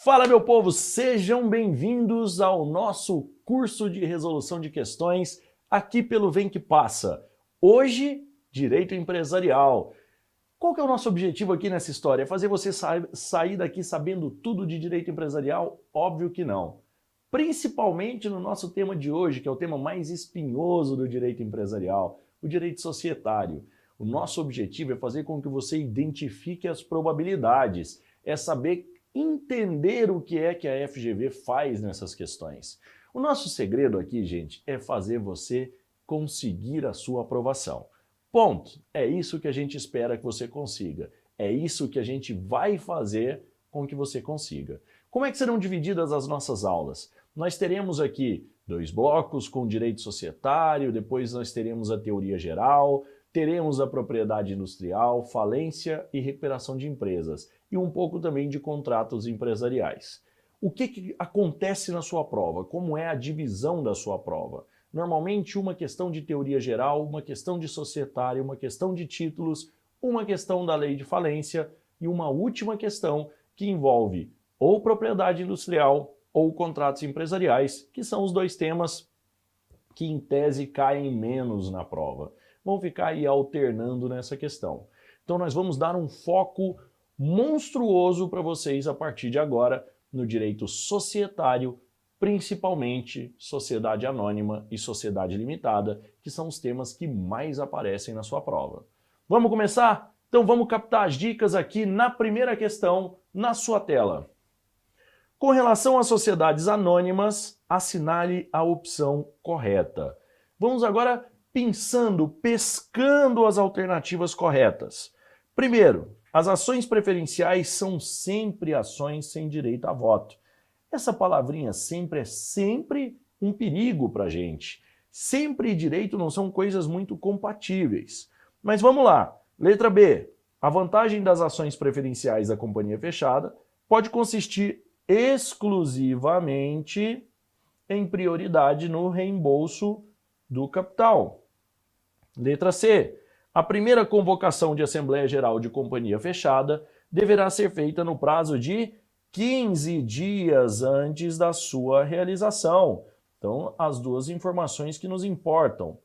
Fala, meu povo, sejam bem-vindos ao nosso curso de resolução de questões aqui pelo Vem Que Passa. Hoje, Direito Empresarial. Qual que é o nosso objetivo aqui nessa história? É fazer você sair daqui sabendo tudo de direito empresarial? Óbvio que não. Principalmente no nosso tema de hoje, que é o tema mais espinhoso do direito empresarial, o direito societário. O nosso objetivo é fazer com que você identifique as probabilidades, é saber entender o que é que a FGV faz nessas questões. O nosso segredo aqui, gente, é fazer você conseguir a sua aprovação. Ponto. É isso que a gente espera que você consiga. É isso que a gente vai fazer com que você consiga. Como é que serão divididas as nossas aulas? Nós teremos aqui 2 blocos com direito societário, depois nós teremos a teoria geral, teremos a propriedade industrial, falência e recuperação de empresas, e um pouco também de contratos empresariais. O que acontece na sua prova? Como é a divisão da sua prova? Normalmente uma questão de teoria geral, uma questão de societário, uma questão de títulos, uma questão da lei de falência e uma última questão que envolve ou propriedade industrial ou contratos empresariais, que são os 2 temas que em tese caem menos na prova. Vão ficar aí alternando nessa questão. Então nós vamos dar um foco monstruoso para vocês a partir de agora no direito societário, principalmente sociedade anônima e sociedade limitada, que são os temas que mais aparecem na sua prova. Vamos começar? Então vamos captar as dicas aqui na primeira questão na sua tela. Com relação às sociedades anônimas, assinale a opção correta. Vamos agora pescando as alternativas corretas. Primeiro, as ações preferenciais são sempre ações sem direito a voto. Essa palavrinha sempre é sempre um perigo para a gente. Sempre e direito não são coisas muito compatíveis. Mas vamos lá. Letra B. A vantagem das ações preferenciais da companhia fechada pode consistir exclusivamente em prioridade no reembolso do capital. Letra C. A primeira convocação de Assembleia Geral de companhia fechada deverá ser feita no prazo de 15 dias antes da sua realização. Então, as 2 informações que nos importam.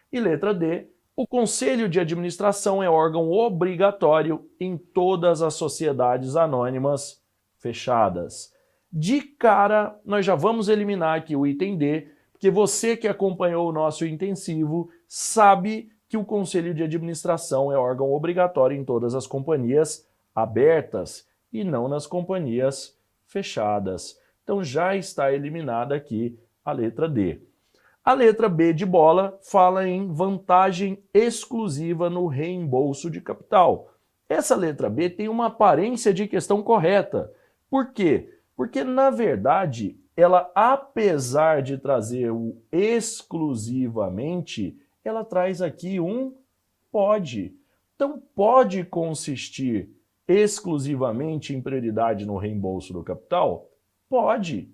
E letra D. O Conselho de Administração é órgão obrigatório em todas as sociedades anônimas fechadas. De cara, nós já vamos eliminar aqui o item D, porque você que acompanhou o nosso intensivo sabe que o Conselho de Administração é órgão obrigatório em todas as companhias abertas e não nas companhias fechadas. Então já está eliminada aqui a letra D. A letra B de bola fala em vantagem exclusiva no reembolso de capital. Essa letra B tem uma aparência de questão correta. Por quê? Porque, na verdade, ela, apesar de trazer o exclusivamente, ela traz aqui um pode. Então, pode consistir exclusivamente em prioridade no reembolso do capital? Pode.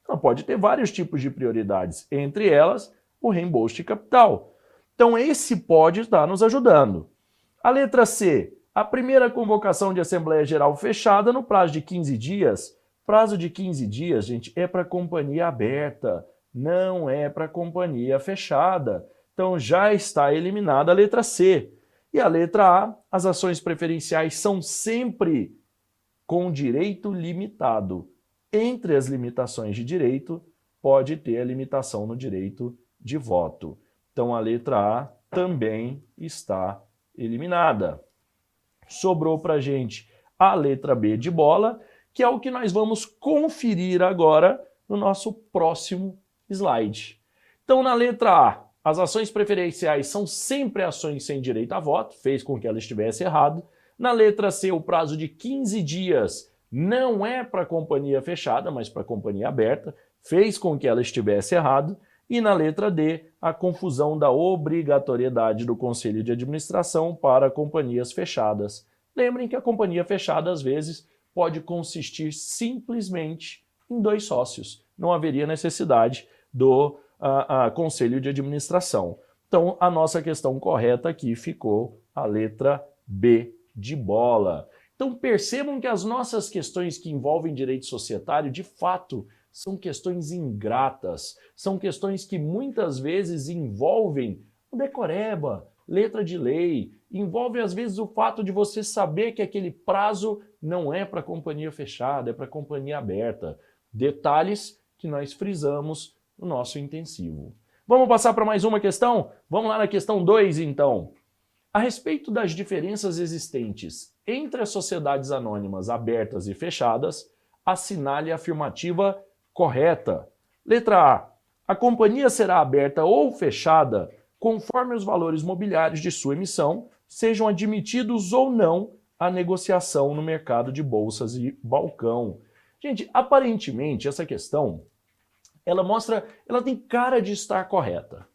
Ela pode ter vários tipos de prioridades, entre elas o reembolso de capital. Então, esse pode estar nos ajudando. A letra C. A primeira convocação de Assembleia Geral fechada no prazo de 15 dias. Prazo de 15 dias, gente, é para companhia aberta, não é para companhia fechada. Então já está eliminada a letra C. E a letra A, as ações preferenciais são sempre com direito limitado. Entre as limitações de direito, pode ter a limitação no direito de voto. Então a letra A também está eliminada. Sobrou para a gente a letra B de bola, que é o que nós vamos conferir agora no nosso próximo slide. Então, na letra A, as ações preferenciais são sempre ações sem direito a voto, fez com que ela estivesse errado. Na letra C, o prazo de 15 dias não é para companhia fechada, mas para companhia aberta, fez com que ela estivesse errado. E na letra D, a confusão da obrigatoriedade do Conselho de Administração para companhias fechadas. Lembrem que a companhia fechada, às vezes, pode consistir simplesmente em 2 sócios. Não haveria necessidade do Conselho de Administração. Então, a nossa questão correta aqui ficou a letra B de bola. Então percebam que as nossas questões que envolvem direito societário, de fato, são questões ingratas, são questões que muitas vezes envolvem o decoreba, letra de lei, envolvem às vezes o fato de você saber que aquele prazo não é para companhia fechada, é para companhia aberta. Detalhes que nós frisamos no nosso intensivo. Vamos passar para mais uma questão? Vamos lá na questão 2, então. A respeito das diferenças existentes entre as sociedades anônimas abertas e fechadas, assinale a afirmativa correta. Letra A. A companhia será aberta ou fechada conforme os valores mobiliários de sua emissão sejam admitidos ou não à negociação no mercado de bolsas e balcão. Gente, aparentemente essa questão, ela tem cara de estar correta.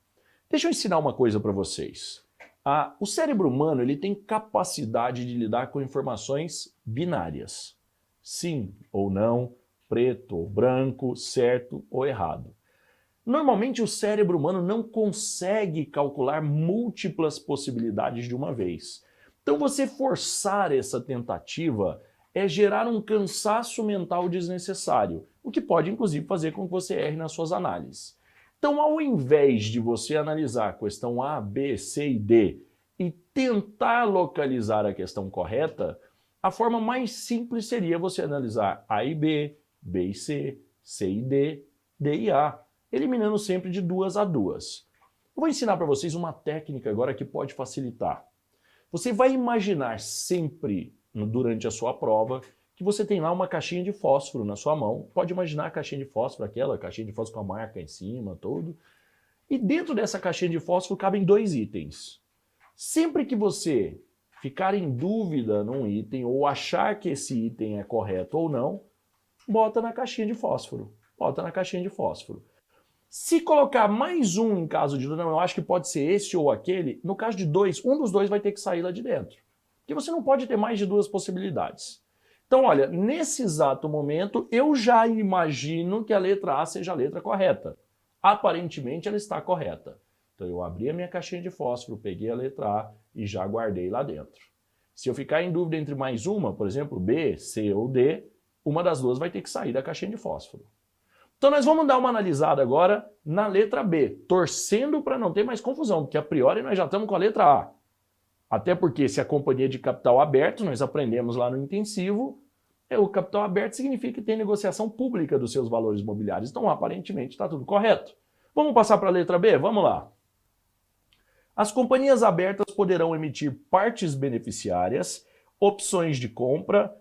Deixa eu ensinar uma coisa para vocês. O cérebro humano ele tem capacidade de lidar com informações binárias. Sim ou não, preto ou branco, certo ou errado. Normalmente o cérebro humano não consegue calcular múltiplas possibilidades de uma vez. Então você forçar essa tentativa é gerar um cansaço mental desnecessário, o que pode inclusive fazer com que você erre nas suas análises. Então, ao invés de você analisar a questão A, B, C e D e tentar localizar a questão correta, a forma mais simples seria você analisar A e B, B e C, C e D, D e A, eliminando sempre de 2 a 2. Eu vou ensinar para vocês uma técnica agora que pode facilitar. Você vai imaginar sempre, durante a sua prova, que você tem lá uma caixinha de fósforo na sua mão. Pode imaginar a caixinha de fósforo, aquela caixinha de fósforo com a marca em cima, tudo. E dentro dessa caixinha de fósforo cabem 2 itens. Sempre que você ficar em dúvida num item ou achar que esse item é correto ou não, bota na caixinha de fósforo. Bota na caixinha de fósforo. Se colocar mais um em caso de dúvida, não, eu acho que pode ser esse ou aquele, no caso de 2, um dos 2 vai ter que sair lá de dentro. Porque você não pode ter mais de 2 possibilidades. Então, olha, nesse exato momento, eu já imagino que a letra A seja a letra correta. Aparentemente, ela está correta. Então, eu abri a minha caixinha de fósforo, peguei a letra A e já guardei lá dentro. Se eu ficar em dúvida entre mais uma, por exemplo, B, C ou D, uma das 2 vai ter que sair da caixinha de fósforo. Então, nós vamos dar uma analisada agora na letra B, torcendo para não ter mais confusão, porque a priori nós já estamos com a letra A. Até porque se a companhia de capital aberto, nós aprendemos lá no intensivo, o capital aberto significa que tem negociação pública dos seus valores mobiliários. Então, aparentemente, está tudo correto. Vamos passar para a letra B? Vamos lá. As companhias abertas poderão emitir partes beneficiárias, opções de compra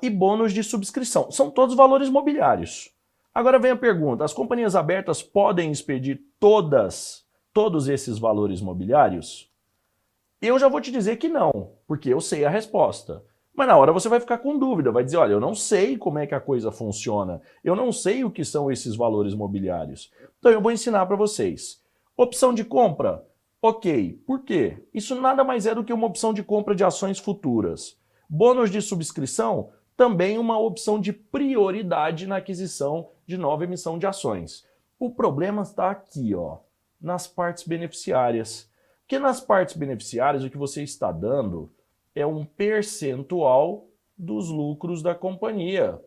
e bônus de subscrição. São todos valores mobiliários. Agora vem a pergunta, as companhias abertas podem expedir todos esses valores mobiliários? Eu já vou te dizer que não, porque eu sei a resposta. Mas na hora você vai ficar com dúvida, vai dizer, olha, eu não sei como é que a coisa funciona, eu não sei o que são esses valores mobiliários. Então eu vou ensinar para vocês. Opção de compra? Ok. Por quê? Isso nada mais é do que uma opção de compra de ações futuras. Bônus de subscrição? Também uma opção de prioridade na aquisição de nova emissão de ações. O problema está aqui, ó, nas partes beneficiárias. Porque nas partes beneficiárias o que você está dando é um percentual dos lucros da companhia.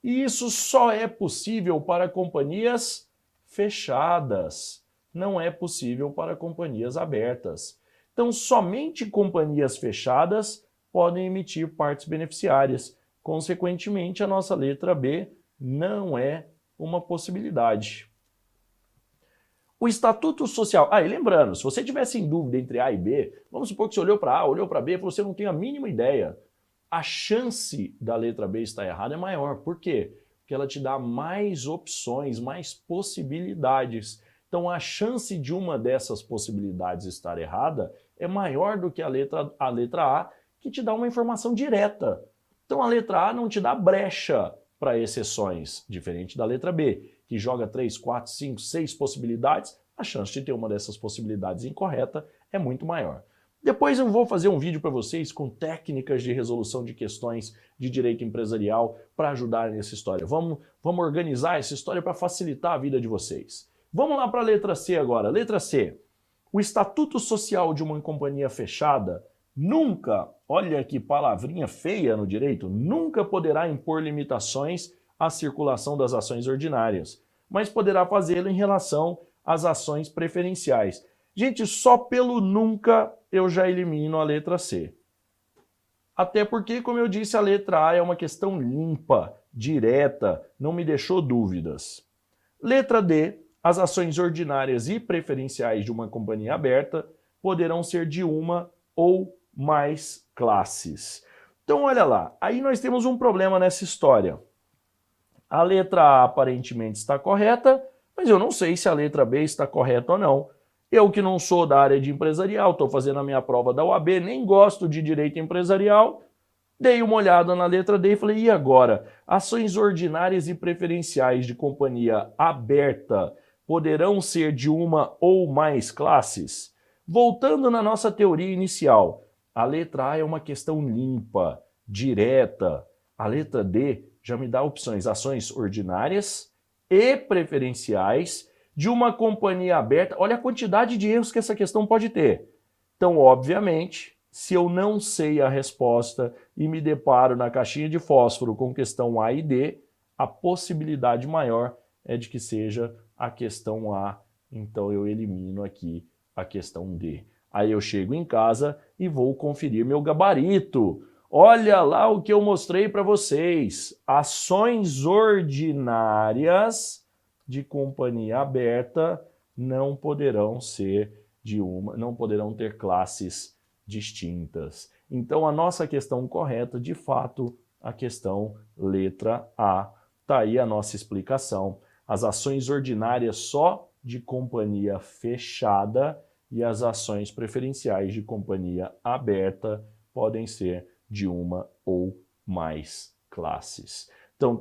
E isso só é possível para companhias fechadas. Não é possível para companhias abertas. Então, somente companhias fechadas podem emitir partes beneficiárias. Consequentemente, a nossa letra B não é uma possibilidade. O Estatuto Social... e lembrando, se você tivesse em dúvida entre A e B, vamos supor que você olhou para A, olhou para B, você não tem a mínima ideia. A chance da letra B estar errada é maior. Por quê? Porque ela te dá mais opções, mais possibilidades. Então, a chance de uma dessas possibilidades estar errada é maior do que a letra A, que te dá uma informação direta. Então, a letra A não te dá brecha para exceções, diferente da letra B, que joga 3, 4, 5, 6 possibilidades, a chance de ter uma dessas possibilidades incorreta é muito maior. Depois eu vou fazer um vídeo para vocês com técnicas de resolução de questões de direito empresarial para ajudar nessa história. Vamos organizar essa história para facilitar a vida de vocês. Vamos lá para a letra C agora. Letra C. O Estatuto Social de uma companhia fechada nunca, olha que palavrinha feia no direito, nunca poderá impor limitações à circulação das ações ordinárias, mas poderá fazê-lo em relação às ações preferenciais. Gente, só pelo nunca eu já elimino a letra C. Até porque, como eu disse, a letra A é uma questão limpa, direta, não me deixou dúvidas. Letra D, as ações ordinárias e preferenciais de uma companhia aberta poderão ser de uma ou mais classes. Então, olha lá, aí nós temos um problema nessa história. A letra A aparentemente está correta, mas eu não sei se a letra B está correta ou não. Eu que não sou da área de empresarial, estou fazendo a minha prova da UAB, nem gosto de direito empresarial, dei uma olhada na letra D e falei, e agora? Ações ordinárias e preferenciais de companhia aberta poderão ser de uma ou mais classes? Voltando na nossa teoria inicial, a letra A é uma questão limpa, direta. A letra D já me dá opções, ações ordinárias e preferenciais de uma companhia aberta. Olha a quantidade de erros que essa questão pode ter. Então, obviamente, se eu não sei a resposta e me deparo na caixinha de fósforo com questão A e D, a possibilidade maior é de que seja a questão A. Então, eu elimino aqui a questão D. Aí eu chego em casa e vou conferir meu gabarito. Olha lá o que eu mostrei para vocês. Ações ordinárias de companhia aberta não poderão não poderão ter classes distintas. Então a nossa questão correta, de fato, a questão letra A. Tá aí a nossa explicação. As ações ordinárias só de companhia fechada e as ações preferenciais de companhia aberta podem ser de uma ou mais classes. Então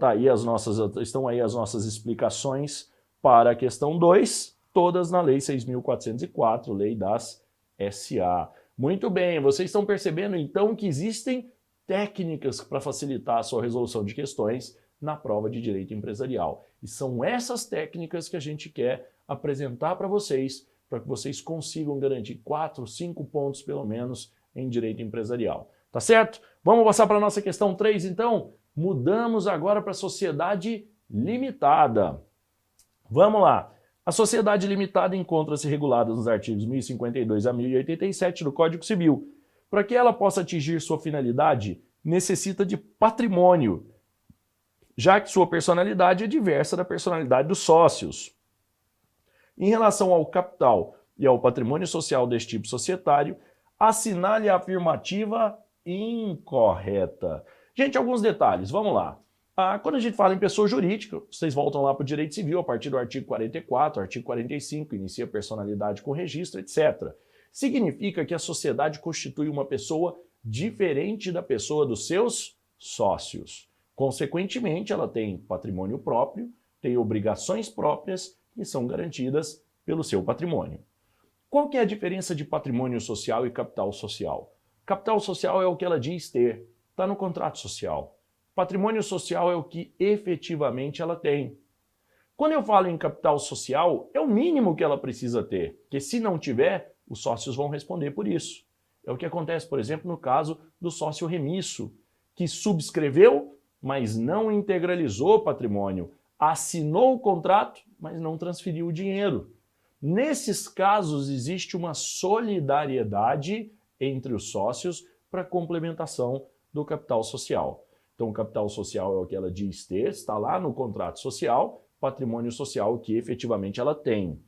estão aí as nossas explicações para a questão 2, todas na Lei 6.404, Lei das SA. Muito bem, vocês estão percebendo então que existem técnicas para facilitar a sua resolução de questões na prova de direito empresarial. E são essas técnicas que a gente quer apresentar para vocês, para que vocês consigam garantir 4, 5 pontos pelo menos em direito empresarial. Tá certo? Vamos passar para a nossa questão 3 então? Mudamos agora para a sociedade limitada. Vamos lá. A sociedade limitada encontra-se regulada nos artigos 1052 a 1087 do Código Civil. Para que ela possa atingir sua finalidade, necessita de patrimônio, já que sua personalidade é diversa da personalidade dos sócios. Em relação ao capital e ao patrimônio social deste tipo societário, assinale a afirmativa incorreta. Gente, alguns detalhes, vamos lá. Quando a gente fala em pessoa jurídica, vocês voltam lá para o direito civil, a partir do artigo 44, artigo 45, inicia a personalidade com registro, etc. Significa que a sociedade constitui uma pessoa diferente da pessoa dos seus sócios. Consequentemente, ela tem patrimônio próprio, tem obrigações próprias que são garantidas pelo seu patrimônio. Qual que é a diferença de patrimônio social e capital social? Capital social é o que ela diz ter, está no contrato social. Patrimônio social é o que efetivamente ela tem. Quando eu falo em capital social, é o mínimo que ela precisa ter, porque se não tiver, os sócios vão responder por isso. É o que acontece, por exemplo, no caso do sócio remisso, que subscreveu, mas não integralizou o patrimônio, assinou o contrato, mas não transferiu o dinheiro. Nesses casos, existe uma solidariedade entre os sócios para complementação do capital social. Então, o capital social é o que ela diz ter, está lá no contrato social, patrimônio social o que efetivamente ela tem.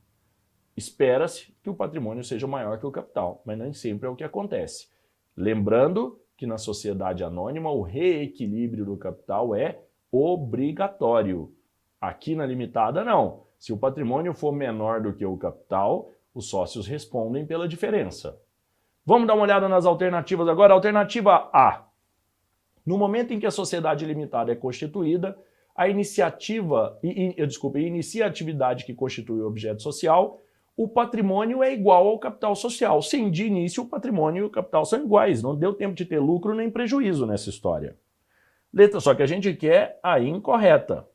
Espera-se que o patrimônio seja maior que o capital, mas nem sempre é o que acontece. Lembrando que na sociedade anônima o reequilíbrio do capital é obrigatório. Aqui na limitada, não. Se o patrimônio for menor do que o capital, os sócios respondem pela diferença. Vamos dar uma olhada nas alternativas agora. Alternativa A. No momento em que a sociedade limitada é constituída, inicia a atividade que constitui o objeto social, o patrimônio é igual ao capital social. Sim, de início o patrimônio e o capital são iguais, não deu tempo de ter lucro nem prejuízo nessa história. Só que a gente quer a incorreta.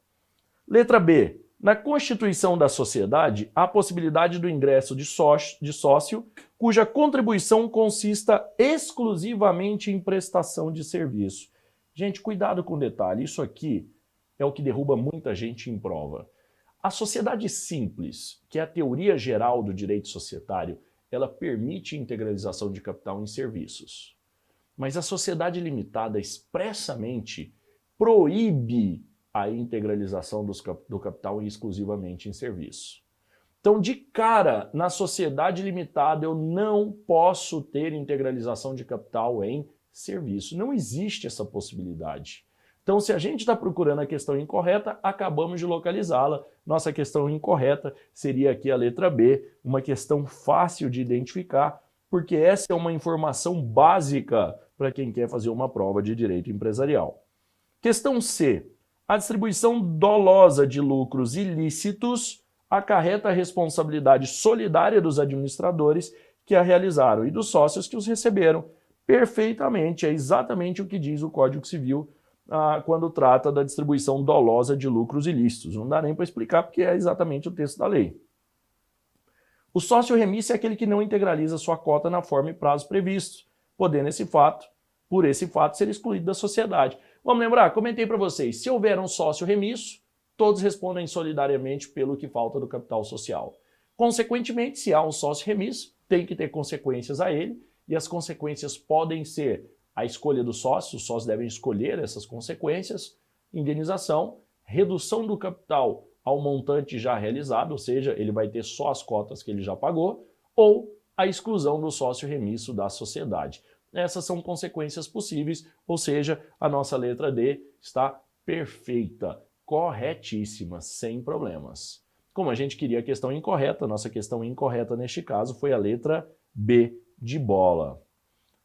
Letra B. Na constituição da sociedade, há a possibilidade do ingresso de sócio cuja contribuição consista exclusivamente em prestação de serviço. Gente, cuidado com o detalhe, isso aqui é o que derruba muita gente em prova. A sociedade simples, que é a teoria geral do direito societário, ela permite integralização de capital em serviços. Mas a sociedade limitada expressamente proíbe a integralização do capital exclusivamente em serviço. Então, de cara, na sociedade limitada, eu não posso ter integralização de capital em serviço. Não existe essa possibilidade. Então, se a gente está procurando a questão incorreta, acabamos de localizá-la. Nossa questão incorreta seria aqui a letra B, uma questão fácil de identificar, porque essa é uma informação básica para quem quer fazer uma prova de direito empresarial. Questão C. A distribuição dolosa de lucros ilícitos acarreta a responsabilidade solidária dos administradores que a realizaram e dos sócios que os receberam. Perfeitamente, é exatamente o que diz o Código Civil quando trata da distribuição dolosa de lucros ilícitos. Não dá nem para explicar porque é exatamente o texto da lei. O sócio remisso é aquele que não integraliza sua cota na forma e prazo previstos, podendo por esse fato, ser excluído da sociedade. Vamos lembrar, comentei para vocês, se houver um sócio remisso, todos respondem solidariamente pelo que falta do capital social. Consequentemente, se há um sócio remisso, tem que ter consequências a ele, e as consequências podem ser a escolha do sócio, os sócios devem escolher essas consequências, indenização, redução do capital ao montante já realizado, ou seja, ele vai ter só as cotas que ele já pagou, ou a exclusão do sócio remisso da sociedade. Essas são consequências possíveis, ou seja, a nossa letra D está perfeita, corretíssima, sem problemas. Como a gente queria a questão incorreta, nossa questão incorreta neste caso foi a letra B de bola.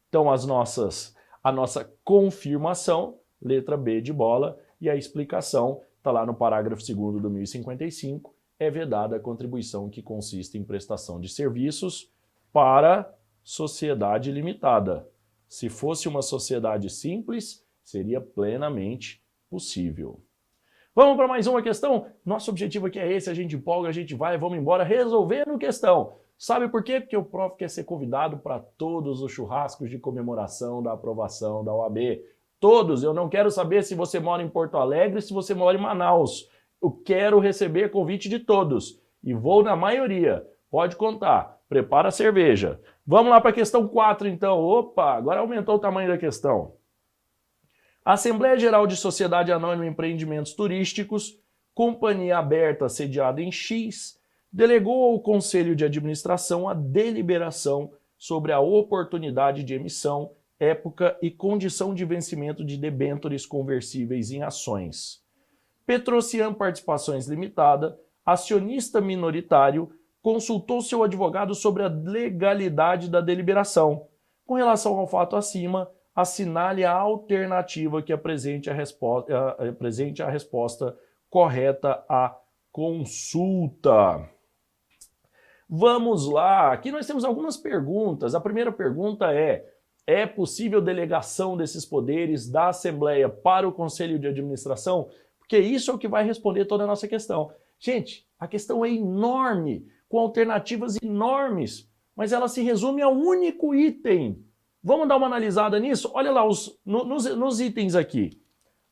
Então a nossa confirmação, letra B de bola, e a explicação está lá no parágrafo 2º do 1055, é vedada a contribuição que consiste em prestação de serviços para sociedade limitada. Se fosse uma sociedade simples, seria plenamente possível. Vamos para mais uma questão? Nosso objetivo aqui é esse, a gente empolga, a gente vai, vamos embora resolvendo questão. Sabe por quê? Porque o prof quer ser convidado para todos os churrascos de comemoração da aprovação da OAB. Todos, eu não quero saber se você mora em Porto Alegre, se você mora em Manaus. Eu quero receber convite de todos e vou na maioria. Pode contar, prepara a cerveja. Vamos lá para a questão 4 então. Opa, agora aumentou o tamanho da questão. A Assembleia Geral de Sociedade Anônima Empreendimentos Turísticos, companhia aberta sediada em X, delegou ao Conselho de Administração a deliberação sobre a oportunidade de emissão, época e condição de vencimento de debêntures conversíveis em ações. Petrocian Participações Limitada, acionista minoritário, consultou seu advogado sobre a legalidade da deliberação. Com relação ao fato acima, assinale a alternativa que apresente a resposta correta à consulta. Vamos lá, aqui nós temos algumas perguntas. A primeira pergunta é possível delegação desses poderes da Assembleia para o Conselho de Administração? Porque isso é o que vai responder toda a nossa questão. Gente, a questão é enorme, com alternativas enormes, mas ela se resume a um único item. Vamos dar uma analisada nisso? Olha lá nos itens aqui.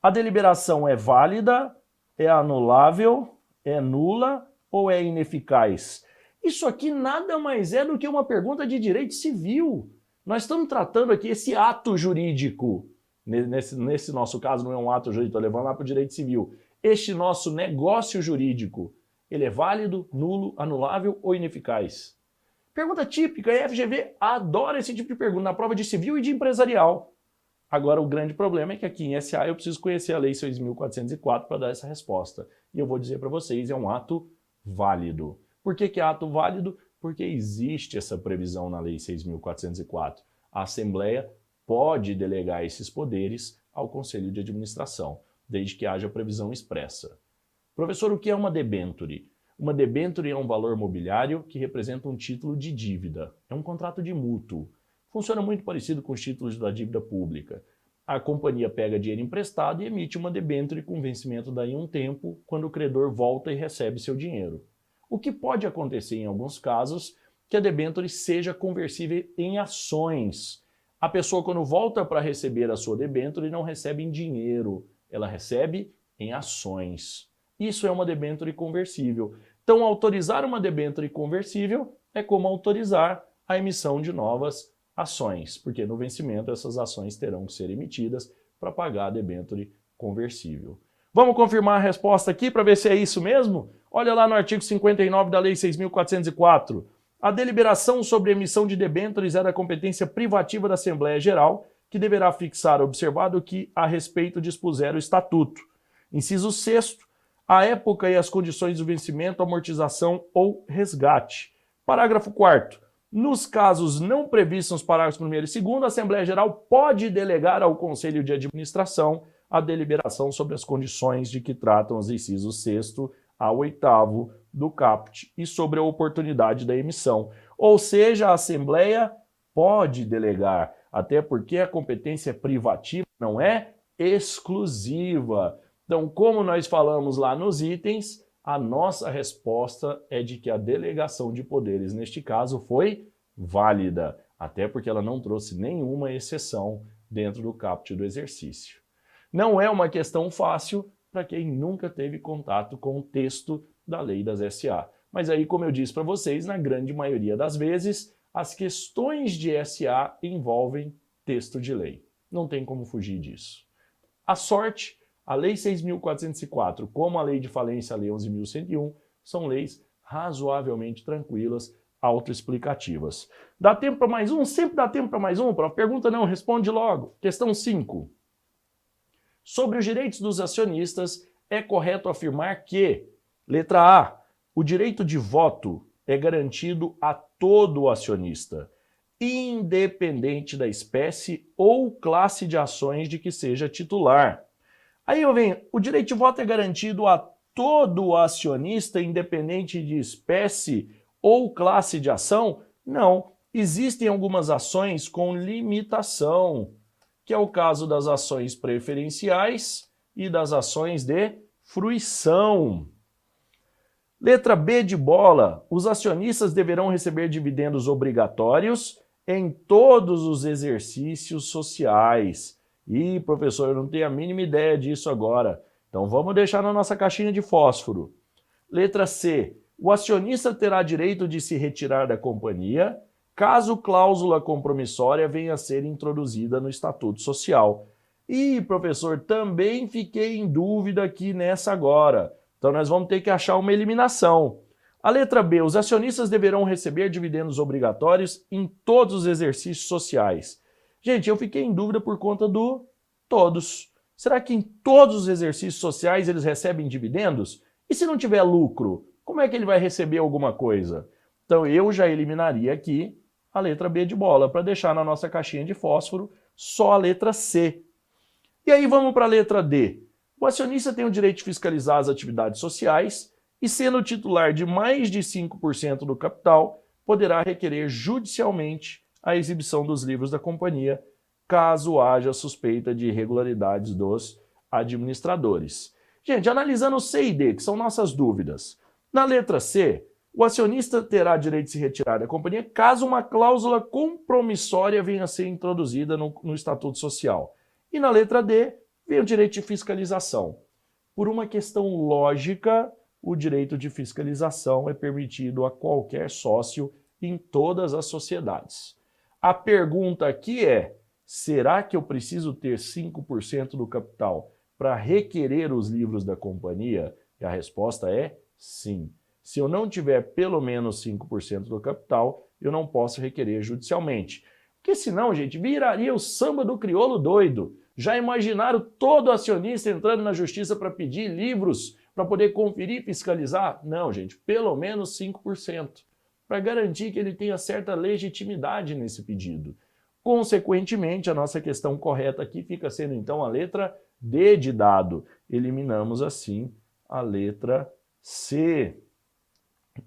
A deliberação é válida, é anulável, é nula ou é ineficaz? Isso aqui nada mais é do que uma pergunta de direito civil. Nós estamos tratando aqui esse ato jurídico. Nesse nosso caso não é um ato jurídico, estou levando lá para o direito civil. Este nosso negócio jurídico, ele é válido, nulo, anulável ou ineficaz? Pergunta típica, a FGV adora esse tipo de pergunta na prova de civil e de empresarial. Agora o grande problema é que aqui em SA eu preciso conhecer a Lei 6.404 para dar essa resposta. E eu vou dizer para vocês, é um ato válido. Por que é ato válido? Porque existe essa previsão na Lei 6.404. A Assembleia pode delegar esses poderes ao Conselho de Administração, desde que haja previsão expressa. Professor, o que é uma debênture? Uma debênture é um valor mobiliário que representa um título de dívida. É um contrato de mútuo. Funciona muito parecido com os títulos da dívida pública. a companhia pega dinheiro emprestado e emite uma debênture com vencimento daí um tempo, quando o credor volta e recebe seu dinheiro. O que pode acontecer em alguns casos, que a debênture seja conversível em ações. A pessoa, quando volta para receber a sua debênture, não recebe em dinheiro, ela recebe em ações. Isso é uma debênture conversível. Então, autorizar uma debênture conversível é como autorizar a emissão de novas ações, porque no vencimento essas ações terão que ser emitidas para pagar a debênture conversível. Vamos confirmar a resposta aqui para ver se é isso mesmo? Olha lá no artigo 59 da Lei 6.404. A deliberação sobre emissão de debêntures é da competência privativa da Assembleia Geral, que deverá fixar, observado que a respeito dispuser o Estatuto. Inciso 6º, a época e as condições do vencimento, amortização ou resgate. Parágrafo 4º. Nos casos não previstos nos parágrafos 1º e 2º, a Assembleia Geral pode delegar ao Conselho de Administração a deliberação sobre as condições de que tratam os incisos 6º a 8º do caput e sobre a oportunidade da emissão. Ou seja, a Assembleia pode delegar, até porque a competência é privativa, não é exclusiva. Então, como nós falamos lá nos itens, a nossa resposta é de que a delegação de poderes, neste caso, foi válida, até porque ela não trouxe nenhuma exceção dentro do caput do exercício. Não é uma questão fácil para quem nunca teve contato com o texto da lei das SA. Mas aí, como eu disse para vocês, na grande maioria das vezes, as questões de SA envolvem texto de lei. Não tem como fugir disso. A sorte, a Lei 6.404, como a Lei de Falência, a Lei 11.101, são leis razoavelmente tranquilas, autoexplicativas. Dá tempo para mais um? Sempre dá tempo para mais um, prof. Pergunta não, responde logo. Questão 5. Sobre os direitos dos acionistas, é correto afirmar que, letra A, o direito de voto é garantido a todo acionista, independente da espécie ou classe de ações de que seja titular. Aí eu venho, o direito de voto é garantido a todo acionista, independente de espécie ou classe de ação? Não, existem algumas ações com limitação, que é o caso das ações preferenciais e das ações de fruição. Letra B de bola, os acionistas deverão receber dividendos obrigatórios em todos os exercícios sociais. Ih, professor, eu não tenho a mínima ideia disso agora. Então vamos deixar na nossa caixinha de fósforo. Letra C, o acionista terá direito de se retirar da companhia caso cláusula compromissória venha a ser introduzida no Estatuto Social. Ih, professor, também fiquei em dúvida aqui nessa agora. Então nós vamos ter que achar uma eliminação. A letra B, os acionistas deverão receber dividendos obrigatórios em todos os exercícios sociais. Gente, eu fiquei em dúvida por conta do todos. Será que em todos os exercícios sociais eles recebem dividendos? E se não tiver lucro, como é que ele vai receber alguma coisa? Então eu já eliminaria aqui a letra B de bola, para deixar na nossa caixinha de fósforo só a letra C. E aí vamos para a letra D. O acionista tem o direito de fiscalizar as atividades sociais e, sendo titular de mais de 5% do capital, poderá requerer judicialmente a exibição dos livros da companhia, caso haja suspeita de irregularidades dos administradores. Gente, analisando C e D, que são nossas dúvidas. Na letra C, o acionista terá direito de se retirar da companhia caso uma cláusula compromissória venha a ser introduzida no Estatuto Social. E na letra D, vem o direito de fiscalização. Por uma questão lógica, o direito de fiscalização é permitido a qualquer sócio em todas as sociedades. A pergunta aqui é, será que eu preciso ter 5% do capital para requerer os livros da companhia? E a resposta é sim. Se eu não tiver pelo menos 5% do capital, eu não posso requerer judicialmente. Porque senão, gente, viraria o samba do crioulo doido. Já imaginaram todo acionista entrando na justiça para pedir livros para poder conferir e fiscalizar? Não, gente, pelo menos 5%, para garantir que ele tenha certa legitimidade nesse pedido. Consequentemente, a nossa questão correta aqui fica sendo então a letra D de dado. Eliminamos assim a letra C.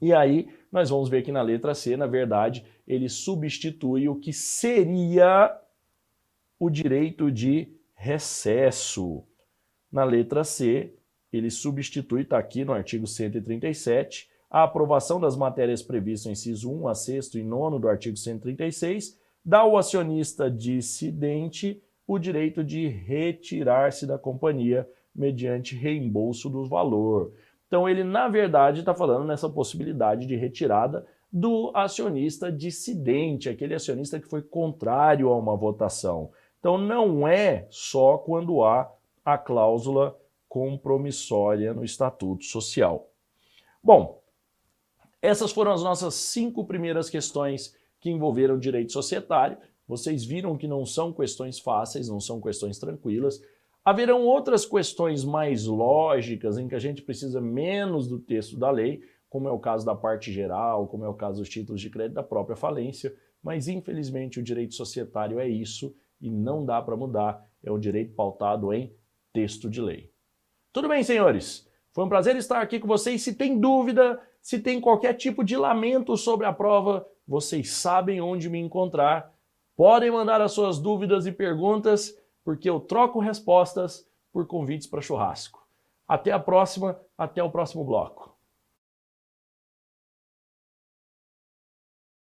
E aí nós vamos ver que na letra C, na verdade, ele substitui o que seria o direito de recesso. Na letra C, ele substitui, está aqui no artigo 137, a aprovação das matérias previstas no inciso 1 a 6º e 9º do artigo 136, dá ao acionista dissidente o direito de retirar-se da companhia mediante reembolso do valor. Então ele, na verdade, está falando nessa possibilidade de retirada do acionista dissidente, aquele acionista que foi contrário a uma votação. Então não é só quando há a cláusula compromissória no Estatuto Social. Bom, essas foram as nossas 5 primeiras questões que envolveram direito societário. Vocês viram que não são questões fáceis, não são questões tranquilas. Haverão outras questões mais lógicas, em que a gente precisa menos do texto da lei, como é o caso da parte geral, como é o caso dos títulos de crédito da própria falência, mas infelizmente o direito societário é isso e não dá para mudar, é um direito pautado em texto de lei. Tudo bem, senhores? Foi um prazer estar aqui com vocês. Se tem dúvida, se tem qualquer tipo de lamento sobre a prova, vocês sabem onde me encontrar. Podem mandar as suas dúvidas e perguntas, porque eu troco respostas por convites para churrasco. Até a próxima, até o próximo bloco.